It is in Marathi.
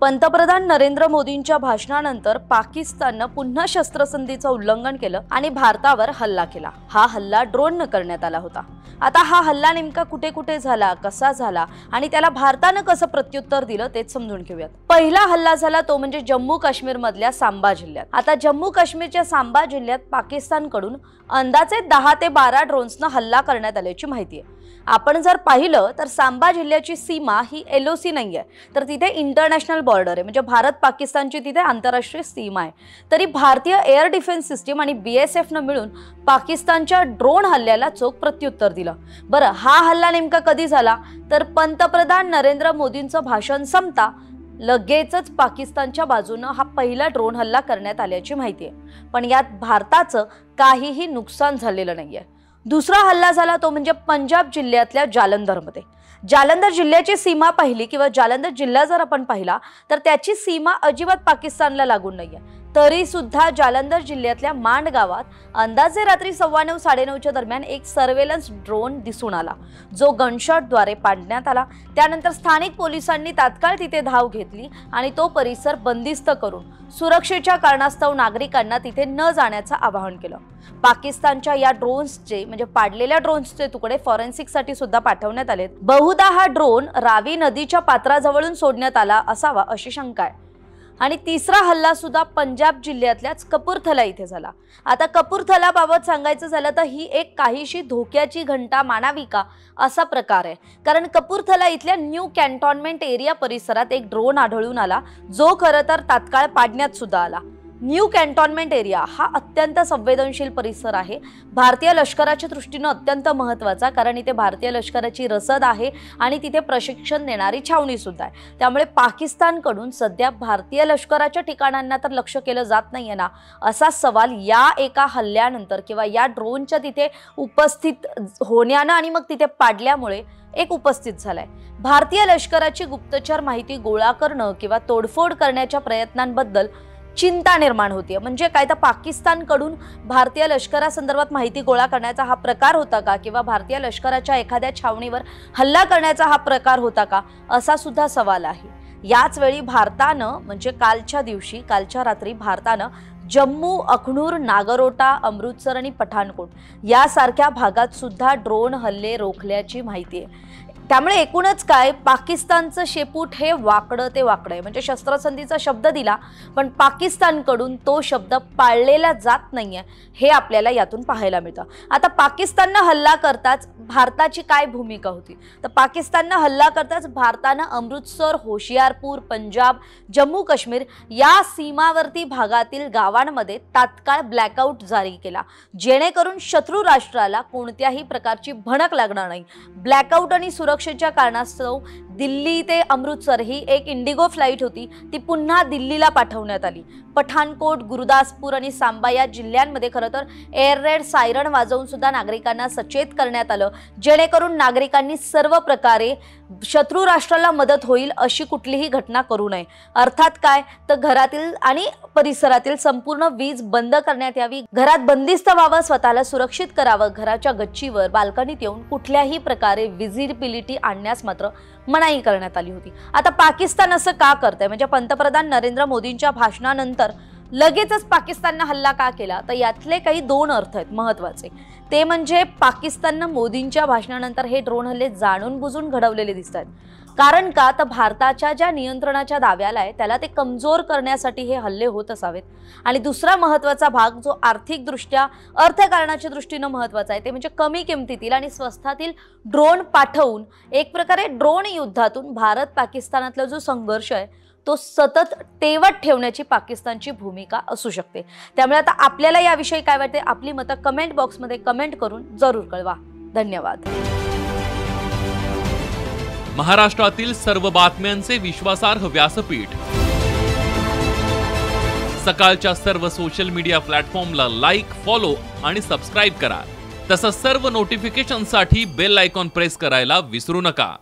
पंतप्रधान नरेंद्र मोदींच्या भाषणानंतर पाकिस्ताननं पुन्हा शस्त्रसंधीचं उल्लंघन केलं आणि भारतावर हल्ला केला। हा हल्ला ड्रोननं करण्यात आला होता। आता हा हल्ला नेमका कुठे कुठे झाला, कसा झाला आणि त्याला भारतानं कसं प्रत्युत्तर दिलं तेच समजून घेऊयात। पहिला हल्ला झाला तो म्हणजे जम्मू काश्मीर मधल्या सांबा जिल्ह्यात। आता जम्मू काश्मीरच्या सांबा जिल्ह्यात पाकिस्तानकडून अंदाजे 10 ते 12 ड्रोन्सनं हल्ला करण्यात आल्याची माहिती आहे। आपण जर पाहिलं तर सांबा जिल्ह्याची सीमा ही LOC नाहीये, तर तिथे इंटरनॅशनल बॉर्डर आहे, म्हणजे भारत पाकिस्तानची तिथे आंतरराष्ट्रीय सीमा आहे। तरी भारतीय एअर डिफेन्स सिस्टीम आणि BSF न मिळून पाकिस्तानच्या ड्रोन हल्ल्याला चोख प्रत्युत्तर दिलं। बरं, हा हल्ला नेमका कधी झाला तर पंतप्रधान नरेंद्र मोदींचं भाषण संपता लगेचच पाकिस्तानच्या बाजूनं हा पहिला ड्रोन हल्ला करण्यात आल्याची माहिती आहे। पण यात भारताचं काहीही नुकसान झालेलं नाहीये। दुसरा हल्ला झाला तो म्हणजे पंजाब जिल्ह्यातल्या जालंधरमध्ये। जालंधर जिल्ह्याची सीमा पाहिली किंवा जालंधर जिल्हा जर आपण पाहिला तर त्याची सीमा अजिबात पाकिस्तानला लागून नाहीये। तरी सुद्धा जालंधर जिल्ह्यातल्या मांड गावात अंदाजे रात्री 9:15 साडेनऊच्या दरम्यान एक सर्वेलन्स ड्रोन दिसून आला, जो गनशॉटद्वारे पाडण्यात आला। त्यानंतर स्थानिक पोलिसांनी तात्काळ तिथे धाव घेतली आणि तो परिसर बंदिस्त करून सुरक्षेच्या कारणास्तव नागरिकांना तिथे न जाण्याचं आवाहन केलं। पाकिस्तानच्या या ड्रोन्सचे म्हणजे पाडलेल्या ड्रोन्सचे तुकडे फॉरेन्सिकसाठी सुद्धा पाठवण्यात आलेत। बहुधा हा ड्रोन रावी नदीच्या पात्राजवळून सोडण्यात आला असावा अशी शंका आहे। आणि तिसरा हल्ला सुद्धा पंजाब जिल्ह्यातल्याच कपूरथला इथे झाला। आता कपूरथला बाबत सांगायचं झालं तर ही एक काहीशी धोक्याची घंटा मानावी का असा प्रकार आहे, कारण कपूरथला इथल्या न्यू कॅन्टोन्मेंट एरिया परिसरात एक ड्रोन आढळून आला, जो खरं तर तात्काळ पाडण्यात सुद्धा आला। न्यू कॅन्टोन्मेंट एरिया हा अत्यंत संवेदनशील परिसर आहे, भारतीय लष्कराच्या दृष्टीने अत्यंत महत्त्वाचा, कारण इथे भारतीय लष्कराची रसद आहे आणि तिथे प्रशिक्षण देणारी छावणी सुद्धा आहे। त्यामुळे पाकिस्तानकडून सध्या भारतीय लष्कराच्या ठिकाणांना तर लक्ष केलं जात नाहीये ना, असा सवाल या एका हल्ल्यानंतर किंवा या ड्रोनच्या तिथे उपस्थित होण्यानं आणि मग तिथे पाडल्यामुळे एक उपस्थित झालाय। भारतीय लष्कराची गुप्तचर माहिती गोळा करणं किंवा तोडफोड करण्याच्या प्रयत्नांबद्दल चिंता निर्माण होतीये। म्हणजे काय तर पाकिस्तानकडून भारतीय लष्करासंदर्भात माहिती गोळा करण्याचा हा प्रकार होता का, किंवा भारतीय लष्कराच्या एखाद्या छावणीवर हल्ला करण्याचा हा प्रकार होता का, असा सुद्धा सवाल आहे। याच वेळी भारतानं म्हणजे कालच्या रात्री भारतानं जम्मू, अखनूर, नागरोटा, अमृतसर आणि पठाणकोट यासारख्या भागात सुद्धा ड्रोन हल्ले रोखल्याची माहिती आहे। त्यामुळे एकूणच काय, पाकिस्तानचं शेपूट हे वाकडं ते वाकडं आहे। म्हणजे शस्त्रसंधीचा शब्द दिला पण पाकिस्तानकडून तो शब्द पाळलेला जात नाहीये, हे आपल्याला यातून पाहायला मिळतं। आता पाकिस्ताननं हल्ला करताच भारताची काय भूमिका होती, तर पाकिस्ताननं हल्ला करताच भारतानं अमृतसर, होशियारपूर, पंजाब, जम्मू काश्मीर या सीमावर्ती भागातील गावांमध्ये तात्काळ ब्लॅकआउट जारी केला, जेणेकरून शत्रू राष्ट्राला कोणत्याही प्रकारची भणक लागणार नाही। ब्लॅकआउट आणि सुरक्षेच्या कारणास्तव दिल्ली ते अमृतसर ही एक इंडिगो फ्लाइट होती, ती पुन्हा दिल्लीला पाठवण्यात आली। पठाणकोट, गुरुदासपूर आणि सांबा या जिल्ह्यांमध्ये खरं तर एअर रेड सायरन वाजवून सुद्धा नागरिकांना सचेत करण्यात आलं, जेणेकरून नागरिकांनी सर्व प्रकारे शत्रू राष्ट्राला मदत होईल अशी कुठलीही घटना करू नये। अर्थात काय तर घरातील आणि परिसरातील संपूर्ण वीज बंद करण्यात यावी, घरात बंदिस्त व्हावं, स्वतःला सुरक्षित करावं, घराच्या गच्चीवर बाल्कनीत येऊन कुठल्याही प्रकारे विजिबिलिटी आणण्यास मात्र मनाई करण्यात आली होती। आता पाकिस्तान असं का करतंय, म्हणजे पंतप्रधान नरेंद्र मोदींच्या भाषणानंतर लगेचच पाकिस्ताननं हल्ला का केला, तर यातले काही 2 अर्थ आहेत महत्त्वाचे। ते म्हणजे पाकिस्ताननं मोदींच्या भाषणानंतर हे ड्रोन हल्ले जाणून बुजून घडवलेले दिसतात। कारण का तर भारताच्या ज्या नियंत्रणाच्या दाव्याला आहे त्याला ते कमजोर करण्यासाठी हे हल्ले होत असावेत। आणि दुसरा महत्त्वाचा भाग जो आर्थिकदृष्ट्या अर्थकारणाच्या दृष्टीने महत्त्वाचा आहे ते म्हणजे कमी किमतीतील आणि स्वस्तातील ड्रोन पाठवून एक प्रकारे ड्रोन युद्धातून भारत पाकिस्तानातला जो संघर्ष आहे तो सतत तेवत ठेवण्याची पाकिस्तानची भूमिका असू शकते। त्यामुळे आता आपल्याला याविषयी काय वाटते, आपली मतं कमेंट बॉक्समध्ये कमेंट करून जरूर कळवा। धन्यवाद। महाराष्ट्रातील सर्व बातम्यांचे विश्वासार्ह व्यासपीठ, सकाळच्या सर्व सोशल मीडिया प्लॅटफॉर्मला लाईक, फॉलो आणि सबस्क्राईब करा। तसंच सर्व नोटिफिकेशनसाठी बेल आयकॉन प्रेस करायला विसरू नका।